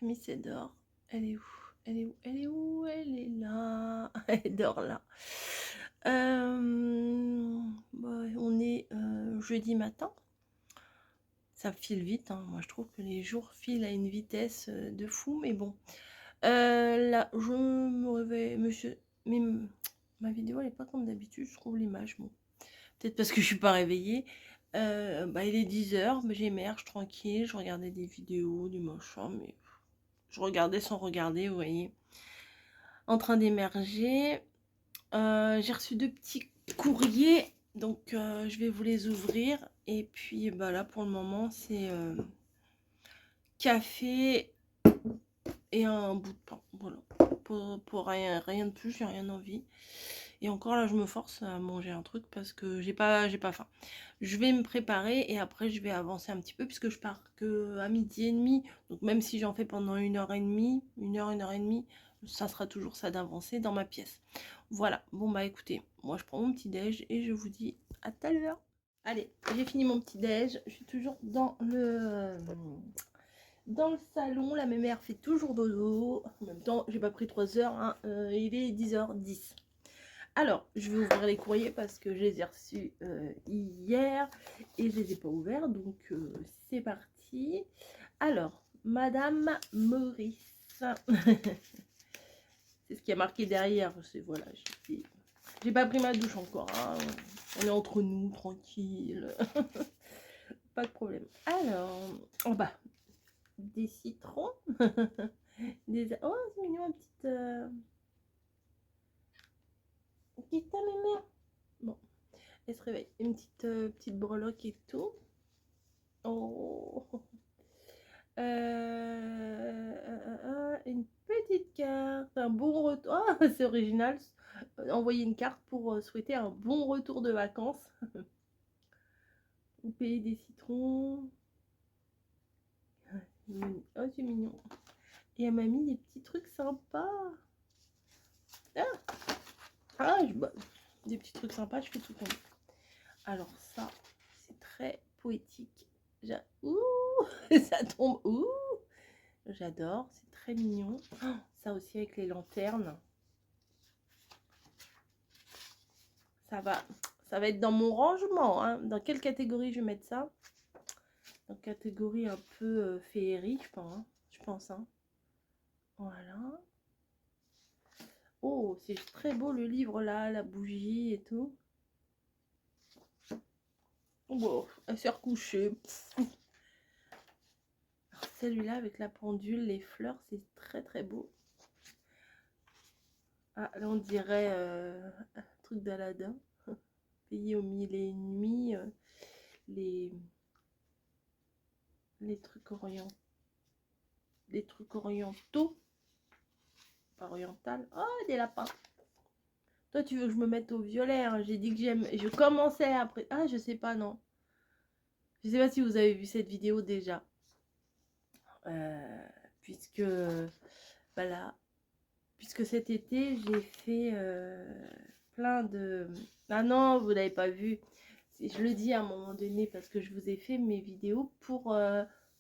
Miss, elle dort. Elle est où? Elle est où? Elle est où? Elle est là. Elle dort là. Bah, on est jeudi matin. Ça file vite, hein. Moi je trouve que les jours filent à une vitesse de fou, mais bon. Là, je me réveille, monsieur. Mais ma vidéo elle est pas comme d'habitude, je trouve l'image. Bon. Peut-être parce que je suis pas réveillée. Bah, il est 10h, mais j'émerge tranquille, je regardais des vidéos, du machin, mais je regardais sans regarder, vous voyez. En train d'émerger. J'ai reçu 2 petits courriers, donc je vais vous les ouvrir. Et puis bah là pour le moment c'est café et un bout de pain. Voilà. Pour rien de plus, j'ai rien envie. Et encore là je me force à manger un truc parce que j'ai pas faim. Je vais me préparer et après je vais avancer un petit peu puisque je pars que à 12h30. Donc même si j'en fais pendant 1h30, 1h et demie, ça sera toujours ça d'avancer dans ma pièce. Voilà, bon bah écoutez, moi je prends mon petit déj et je vous dis à tout à l'heure. Allez, j'ai fini mon petit déj, je suis toujours dans le salon, la mémère fait toujours dodo. En même temps, j'ai pas pris 3 heures, hein. Il est 10h10. Alors, je vais ouvrir les courriers parce que je les ai reçus hier et je les ai pas ouverts, donc c'est parti. Alors, Madame Maurice, c'est ce qui a marqué derrière. Voilà, j'ai pas pris ma douche encore, hein. On est entre nous, tranquille. Pas de problème. Alors, en bas, des citrons. Oh, c'est mignon, une petite mémère. Bon, elle se réveille. Une petite breloque et tout. Oh. Une petite carte, un bon retour. Oh, c'est original. Envoyer une carte pour souhaiter un bon retour de vacances. Au pays des citrons. Oh, c'est mignon. Et elle m'a mis des petits trucs sympas. Bah, des petits trucs sympas, je fais tout tomber. Alors ça, c'est très poétique. Ouh, ça tombe. Ouh, j'adore, c'est très mignon. Oh, ça aussi avec les lanternes. Ça va être dans mon rangement, hein. Dans quelle catégorie je vais mettre ça? Dans catégorie un peu féerie, je pense, hein. Voilà. Oh, c'est très beau le livre là, la bougie et tout. Bon, elle s'est recouchée. Celui-là avec la pendule, les fleurs, c'est très très beau. Ah, là on dirait un truc d'Aladin. Pays aux mille et une nuits, les trucs orientaux. Les trucs orientaux. Pas oriental. Oh, des lapins. Toi, tu veux que je me mette au violet, hein. J'ai dit que j'aime. Je commençais après. Ah, je sais pas, non. Je sais pas si vous avez vu cette vidéo déjà. Puisque voilà, puisque cet été j'ai fait plein de... Ah non, vous l'avez pas vu, je le dis à un moment donné parce que je vous ai fait mes vidéos pour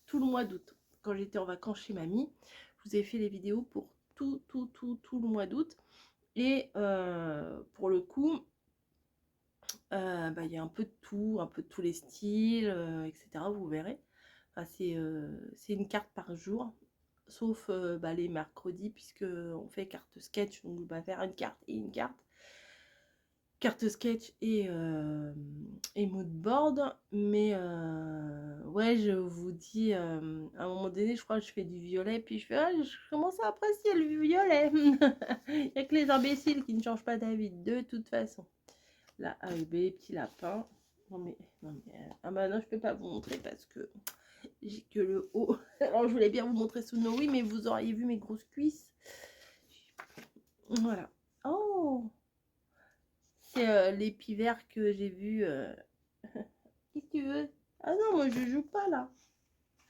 tout le mois d'août. Quand j'étais en vacances chez mamie, je vous ai fait les vidéos pour tout le mois d'août. Et pour le coup, bah, y a un peu de tout, un peu de tous les styles, etc. Vous verrez. Enfin, c'est une carte par jour. Sauf bah, les mercredis, puisque on fait carte sketch, donc on va faire une carte et une carte. Carte sketch et mood board. Mais ouais, je vous dis, à un moment donné, je crois que je fais du violet, puis je fais, ah, je commence à apprécier le violet. Il n'y a que les imbéciles qui ne changent pas d'avis, de toute façon. Là, avec les petits lapins. Non mais ah bah non, je peux pas vous montrer parce que j'ai que le haut. Alors je voulais bien vous montrer sous nos oui, mais vous auriez vu mes grosses cuisses. Voilà. Oh, c'est l'épi vert que j'ai vu. Qu'est-ce que tu veux? Ah non, moi je joue pas là.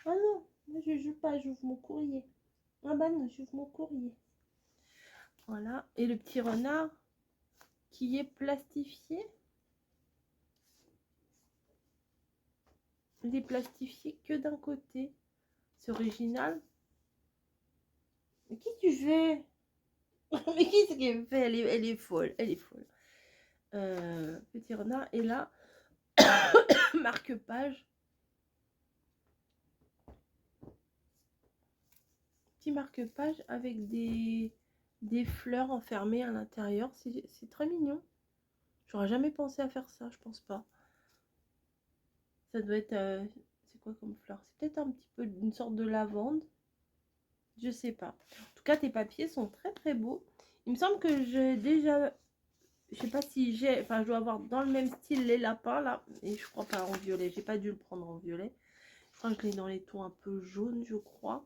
Ah non, moi je joue pas, j'ouvre mon courrier. Ah bah non, j'ouvre mon courrier. Voilà. Et le petit renard qui est plastifié. Il est plastifié que d'un côté. C'est original. Mais qui tu fais? Mais qui c'est qui me fait? Elle est folle, elle est folle. Petit renard. Et là, marque-page. Petit marque-page avec des fleurs enfermées à l'intérieur. C'est très mignon. J'aurais jamais pensé à faire ça, je pense pas. Ça doit être... c'est quoi comme fleur? C'est peut-être un petit peu une sorte de lavande. Je sais pas. En tout cas, tes papiers sont très très beaux. Il me semble que j'ai déjà... Je sais pas si j'ai... Enfin, je dois avoir dans le même style les lapins, là. Et je crois pas en violet. J'ai pas dû le prendre en violet. Je crois que je l'ai dans les tons un peu jaunes, je crois.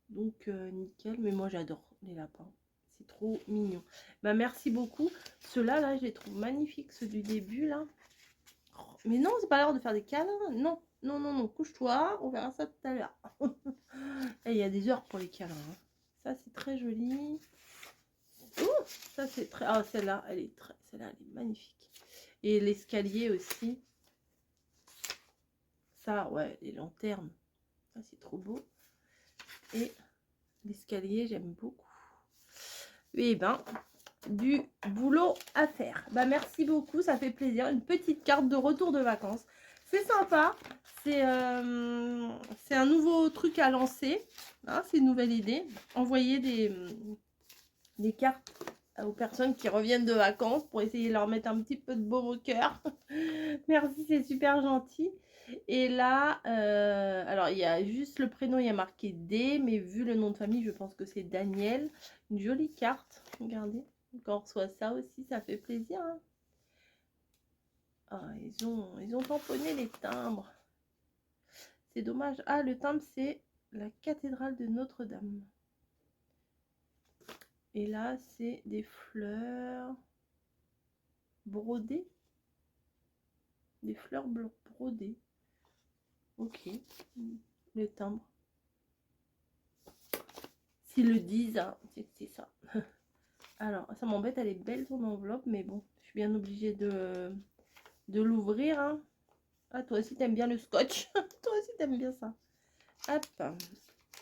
Donc, nickel. Mais moi, j'adore les lapins. C'est trop mignon. Bah, merci beaucoup. Ceux-là, là, je les trouve magnifiques. Ceux du début, là. Oh, mais non, c'est pas l'heure de faire des câlins. Non, non, non, non. Couche-toi. On verra ça tout à l'heure. Et il y a des heures pour les câlins. Hein. Ça, c'est très joli. Ouh, ça, c'est très... Ah, celle-là, elle est très... Celle-là, elle est magnifique. Et l'escalier aussi. Ça, ouais, les lanternes. Ça, c'est trop beau. Et l'escalier, j'aime beaucoup. Et ben, du boulot à faire. Bah, merci beaucoup, ça fait plaisir. Une petite carte de retour de vacances. C'est sympa. C'est un nouveau truc à lancer. Hein, c'est une nouvelle idée. Envoyer des cartes aux personnes qui reviennent de vacances pour essayer de leur mettre un petit peu de baume au cœur. Merci, c'est super gentil. Et là, alors il y a juste le prénom, il y a marqué D, mais vu le nom de famille, je pense que c'est Daniel. Une jolie carte, regardez. Quand on reçoit ça aussi, ça fait plaisir. Hein. Ah, ils ont tamponné les timbres. C'est dommage. Ah, le timbre, c'est la cathédrale de Notre-Dame. Et là, c'est des fleurs brodées. Des fleurs brodées. Ok. Le timbre. S'ils le disent, hein, c'est ça. Alors, ça m'embête, elle est belle ton enveloppe, mais bon, je suis bien obligée de l'ouvrir. Hein. Ah, toi aussi, t'aimes bien le scotch. Toi aussi, t'aimes bien ça. Hop.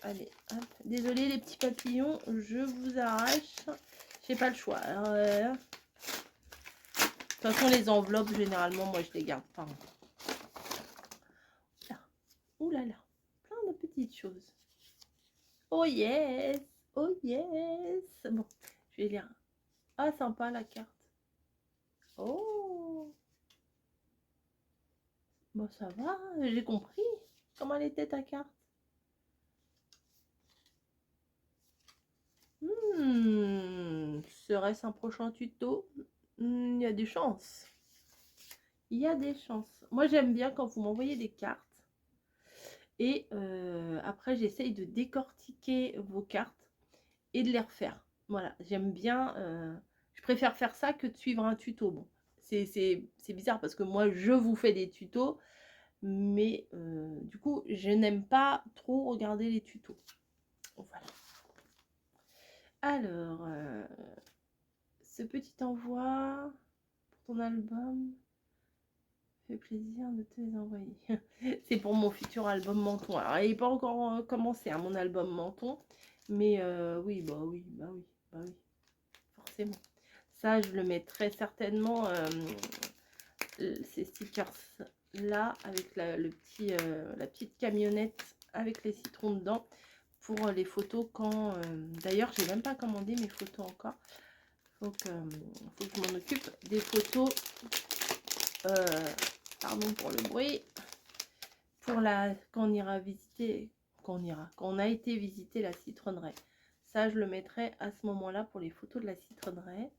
Allez, hop. Désolée, les petits papillons, je vous arrache. J'ai pas le choix. Alors, de toute façon, les enveloppes, généralement, moi, je les garde pas. Ouh là là. Plein de petites choses. Oh yes. Oh yes. Bon, je vais lire. Ah, sympa la carte. Oh. Bon, ça va, j'ai compris. Comment elle était ta carte? Serait-ce un prochain tuto? Il y a des chances. Il y a des chances. Moi, j'aime bien quand vous m'envoyez des cartes. Et après, j'essaye de décortiquer vos cartes et de les refaire. Voilà, j'aime bien. Je préfère faire ça que de suivre un tuto. Bon, c'est bizarre parce que moi, je vous fais des tutos. Mais du coup, je n'aime pas trop regarder les tutos. Voilà. Alors, ce petit envoi pour ton album fait plaisir de te les envoyer. C'est pour mon futur album Menton. Alors, il n'est pas encore commencé, hein, mon album Menton. Mais oui, bah oui, bah oui, bah oui, forcément. Ça, je le mettrai certainement, ces stickers là, avec la petite camionnette avec les citrons dedans. Pour les photos quand... D'ailleurs, j'ai même pas commandé mes photos encore. Faut que je m'en occupe des photos. Pardon pour le bruit. Pour quand on ira visiter... Quand on a été visiter la citronneraie. Ça, je le mettrai à ce moment-là pour les photos de la citronneraie.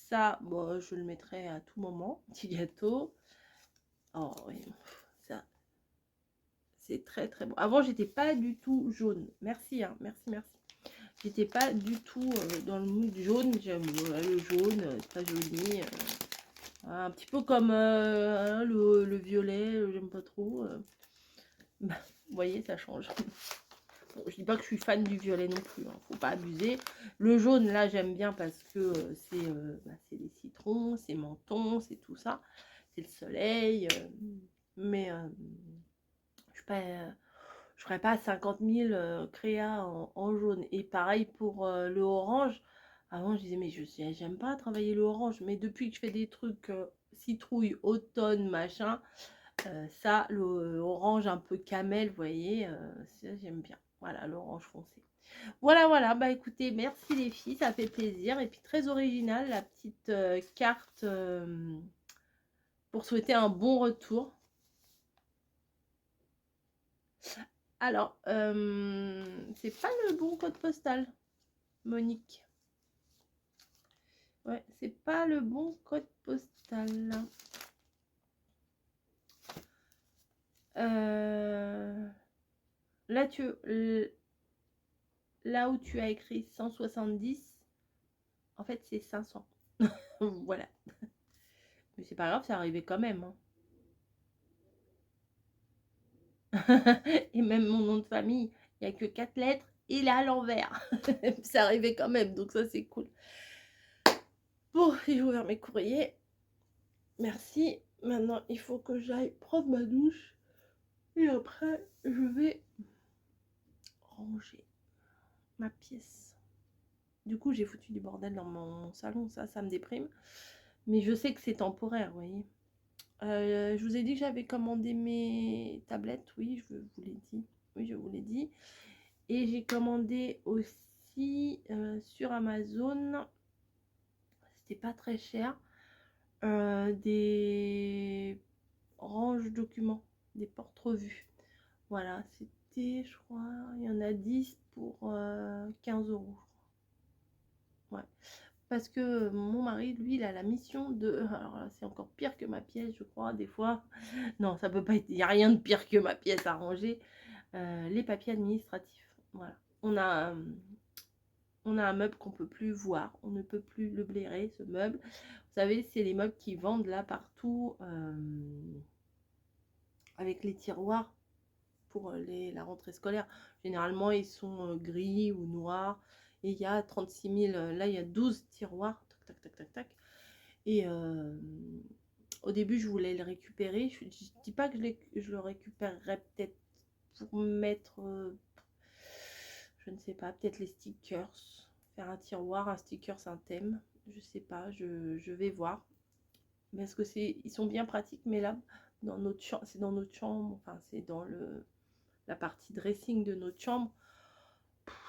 Ça, bon, je le mettrai à tout moment. Petit gâteau. Oh oui, ça... C'est très très bon. Avant, j'étais pas du tout jaune. Merci, hein, merci, merci. J'étais pas du tout dans le mood jaune. J'aime le jaune, très joli. Un petit peu comme le violet, j'aime pas trop. Bah, vous voyez, ça change. Bon, je dis pas que je suis fan du violet non plus, hein, faut pas abuser. Le jaune, là, j'aime bien parce que c'est les citrons, c'est menton, c'est tout ça. C'est le soleil. Mais je suis pas je ferai pas 50 000 créas en jaune. Et pareil pour le orange. Avant, je disais, mais j'aime pas travailler le orange. Mais depuis que je fais des trucs citrouille, automne, machin, ça, le orange un peu camel, vous voyez, ça, j'aime bien. Voilà, l'orange foncé. Voilà, voilà. Bah écoutez, merci les filles, ça fait plaisir. Et puis très original, la petite carte pour souhaiter un bon retour. Alors, c'est pas le bon code postal, Monique. Ouais, c'est pas le bon code postal. Là, là où tu as écrit 170, en fait, c'est 500. Voilà. Mais c'est pas grave, ça arrivait quand même. Hein. Et même mon nom de famille, il n'y a que 4 lettres. Il est à l'envers. Ça arrivait quand même, donc ça, c'est cool. Bon, j'ai ouvert mes courriers. Merci. Maintenant, il faut que j'aille prendre ma douche. Et après, je vais ranger ma pièce. Du coup, j'ai foutu du bordel dans mon salon. Ça me déprime. Mais je sais que c'est temporaire, vous voyez. Je vous ai dit que j'avais commandé mes tablettes. Oui, je vous l'ai dit. Oui, je vous l'ai dit. Et j'ai commandé aussi sur Amazon. C'était pas très cher. Des range documents, des porte-revues. Voilà, c'était, je crois, il y en a 10 pour 15 €. Ouais. Parce que mon mari, lui, il a la mission de... Alors là, c'est encore pire que ma pièce, je crois, des fois. Non, ça peut pas être... Il n'y a rien de pire que ma pièce à ranger. Les papiers administratifs. Voilà. On a un meuble qu'on ne peut plus voir. On ne peut plus le blairer, ce meuble. Vous savez, c'est les meubles qui vendent là partout avec les tiroirs pour la rentrée scolaire. Généralement, ils sont gris ou noirs. Et il y a 36 000, là, il y a 12 tiroirs. Tac, tac, tac, tac, tac. Et au début, je voulais le récupérer. Je ne dis pas que je le récupérerais peut-être pour mettre, je ne sais pas, peut-être les stickers. Faire un tiroir, un sticker, c'est un thème. Je sais pas, je vais voir. Parce que ils sont bien pratiques, mais là, dans notre chambre, c'est dans notre chambre, enfin, c'est dans la partie dressing de notre chambre.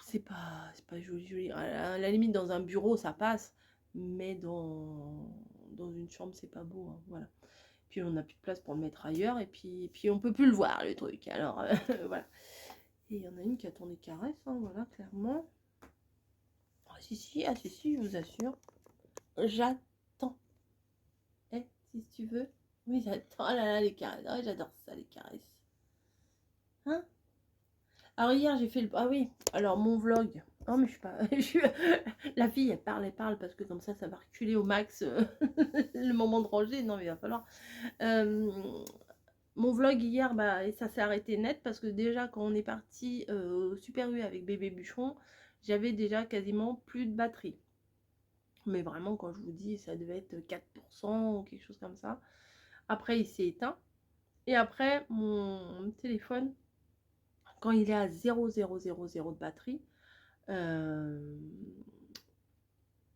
C'est pas joli, joli. À la limite, dans un bureau, ça passe, mais dans une chambre, c'est pas beau. Hein, voilà. Puis on n'a plus de place pour le mettre ailleurs, et puis on peut plus le voir, le truc. Alors, voilà. Et il y en a une qui attend des caresses, hein, voilà, clairement. Ah, si, je vous assure. J'attends. Eh, si tu veux. Oui, j'attends. Oh là là, les caresses. Oh, j'adore ça, les caresses. Hein? Alors hier j'ai fait le... Ah oui, alors mon vlog. Non mais je suis pas... La fille elle parle parce que comme ça va reculer au max le moment de ranger. Non mais il va falloir... Mon vlog hier, bah, ça s'est arrêté net parce que déjà quand on est parti au Super U avec bébé bûcheron, j'avais déjà quasiment plus de batterie. Mais vraiment quand je vous dis ça devait être 4% ou quelque chose comme ça. Après il s'est éteint. Et après mon téléphone, quand il est à 0,000 de batterie,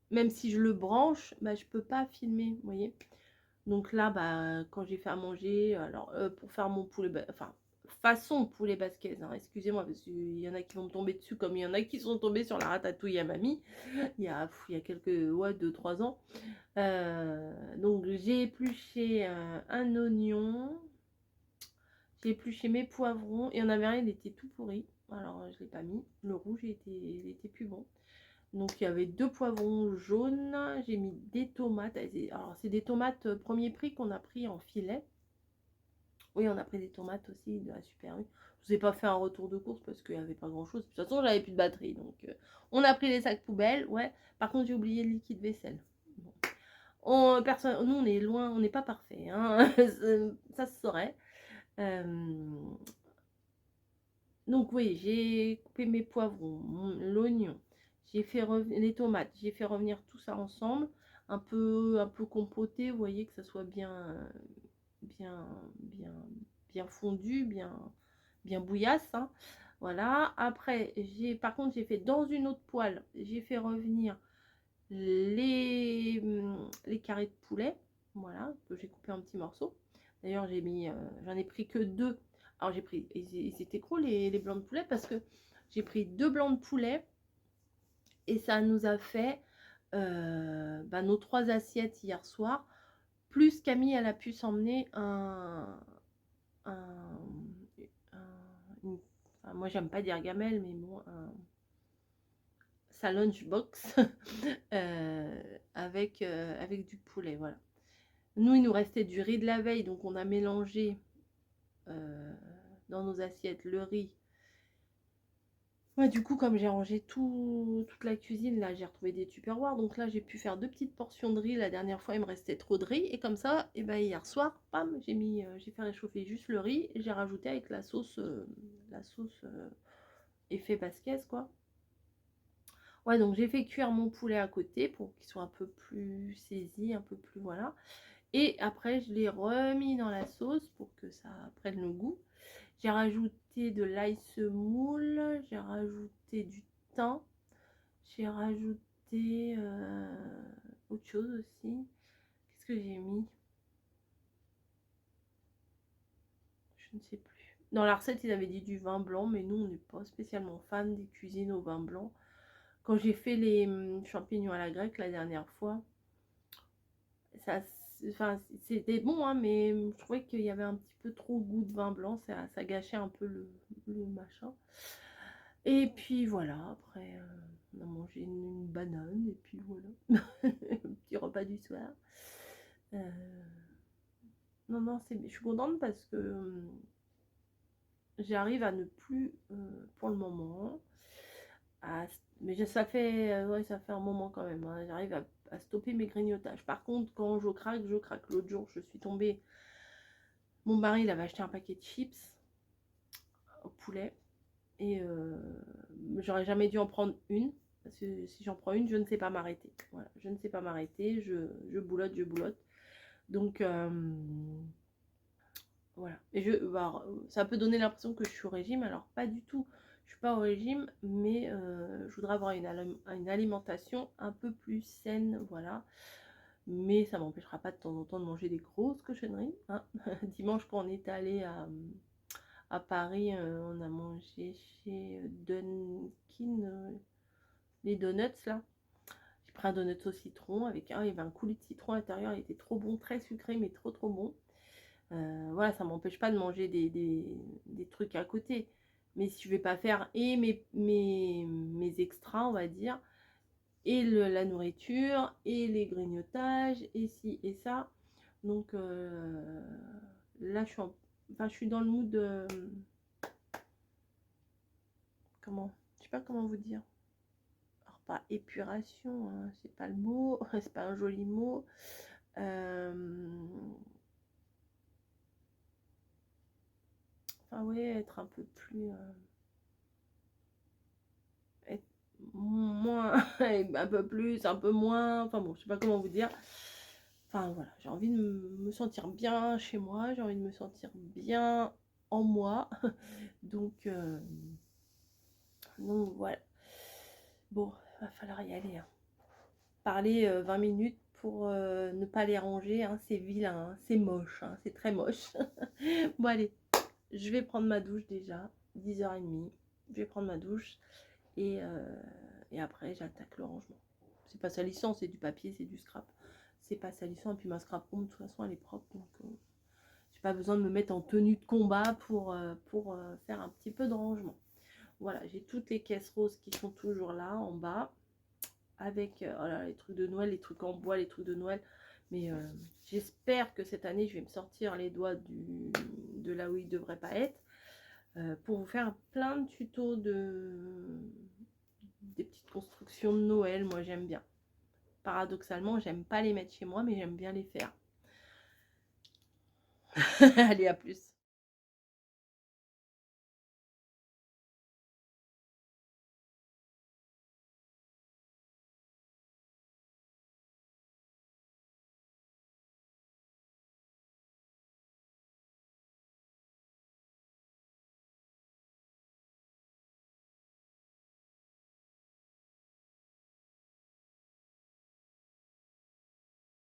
même si je le branche, bah, je peux pas filmer, vous voyez. Donc là, bah, quand j'ai fait à manger, alors pour faire mon poulet, enfin façon poulet basquez, hein, excusez-moi, parce qu'il y en a qui vont me tomber dessus, comme il y en a qui sont tombés sur la ratatouille à mamie, il y a quelques, ouais, 2-3 ans. Donc j'ai épluché un oignon, j'ai épluché mes poivrons, et il y en avait un, il était tout pourri, alors je l'ai pas mis, le rouge il était plus bon. Donc il y avait 2 poivrons jaunes, j'ai mis des tomates. Alors c'est des tomates premier prix qu'on a pris en filet. Oui, on a pris des tomates aussi de la Super U. Je vous ai pas fait un retour de course parce qu'il n'y avait pas grand chose. De toute façon, j'avais plus de batterie. Donc on a pris les sacs poubelles. Ouais. Par contre, j'ai oublié le liquide vaisselle. Bon. Nous, on est loin, on n'est pas parfait. Hein. Ça se saurait. Donc oui, j'ai coupé mes poivrons, l'oignon, j'ai fait les tomates, j'ai fait revenir tout ça ensemble, un peu compoté, vous voyez que ça soit bien fondu, bien bien bouillasse, hein. Voilà. Après, par contre, j'ai fait dans une autre poêle, j'ai fait revenir les carrés de poulet, voilà, que j'ai coupé en petits morceaux. D'ailleurs, j'en ai pris que deux. Alors, ils étaient gros les blancs de poulet parce que j'ai pris 2 blancs de poulet et ça nous a fait nos 3 assiettes hier soir. Plus Camille, elle a pu s'emmener un- enfin, moi j'aime pas dire gamelle, mais bon, sa lunchbox avec du poulet, voilà. Nous, il nous restait du riz de la veille, donc on a mélangé dans nos assiettes le riz. Ouais, du coup, comme j'ai rangé toute la cuisine, là, j'ai retrouvé des tupperwares. Donc là, j'ai pu faire 2 petites portions de riz. La dernière fois, il me restait trop de riz. Et comme ça, et ben, hier soir, pam, j'ai fait réchauffer juste le riz. Et j'ai rajouté avec la sauce effet basquez, quoi. Ouais, donc j'ai fait cuire mon poulet à côté pour qu'il soit un peu plus saisi, un peu plus, voilà. Et après, je l'ai remis dans la sauce pour que ça prenne le goût. J'ai rajouté de l'ail semoule, j'ai rajouté du thym, j'ai rajouté autre chose aussi. Qu'est-ce que j'ai mis? Je ne sais plus. Dans la recette, ils avaient dit du vin blanc, mais nous, on n'est pas spécialement fan des cuisines au vin blanc. Quand j'ai fait les champignons à la grecque la dernière fois, c'était bon, hein, mais je trouvais qu'il y avait un petit peu trop goût de vin blanc, ça gâchait un peu le machin. Et puis voilà, après on a mangé une banane et puis voilà, un petit repas du soir. Non, non, je suis contente parce que j'arrive à ne plus, pour le moment, mais ouais, ça fait un moment quand même, hein, j'arrive à stopper mes grignotages. Par contre, quand je craque, je craque. L'autre jour, je suis tombée, mon mari, il avait acheté un paquet de chips au poulet et j'aurais jamais dû en prendre une. Parce que si j'en prends une, je ne sais pas m'arrêter. Voilà, je ne sais pas m'arrêter, je boulotte, je boulotte. Donc voilà. Et ça peut donner l'impression que je suis au régime, alors pas du tout. Je suis pas au régime, mais je voudrais avoir une alimentation un peu plus saine, voilà. Mais ça m'empêchera pas de temps en temps de manger des grosses cochonneries, hein. Dimanche, quand on est allé à Paris, on a mangé chez Dunkin, les donuts là. J'ai pris un donut au citron avec il y avait un coulis de citron à l'intérieur, il était trop bon, très sucré, mais trop bon. Voilà, ça m'empêche pas de manger des trucs à côté. Mais si je vais pas faire et mes extras, on va dire, et la nourriture, et les grignotages, et ci et ça. Donc là, je suis dans le mood de... Comment? Je sais pas comment vous dire. Alors, pas épuration, hein, c'est pas le mot, c'est pas un joli mot. Enfin, ouais, être un peu plus... être moins... un peu plus, un peu moins... Enfin bon, je sais pas comment vous dire. Enfin voilà, j'ai envie de me sentir bien chez moi, j'ai envie de me sentir bien en moi. Donc voilà. Bon, va falloir y aller, hein. Parler 20 minutes pour ne pas les ranger, hein, c'est vilain, hein, c'est moche, hein, c'est très moche. Bon allez, je vais prendre ma douche déjà, 10h30. Je vais prendre ma douche et après j'attaque le rangement. C'est pas salissant, c'est du papier, c'est du scrap. C'est pas salissant, et puis ma scrap room de toute façon elle est propre, donc j'ai pas besoin de me mettre en tenue de combat pour faire un petit peu de rangement. Voilà, j'ai toutes les caisses roses qui sont toujours là en bas, avec voilà, les trucs de Noël, les trucs en bois, les trucs de Noël. Mais j'espère que cette année je vais me sortir les doigts de là où ils ne devraient pas être, pour vous faire plein de tutos des petites constructions de Noël. Moi j'aime bien. Paradoxalement, j'aime pas les mettre chez moi, mais j'aime bien les faire. Allez, à plus.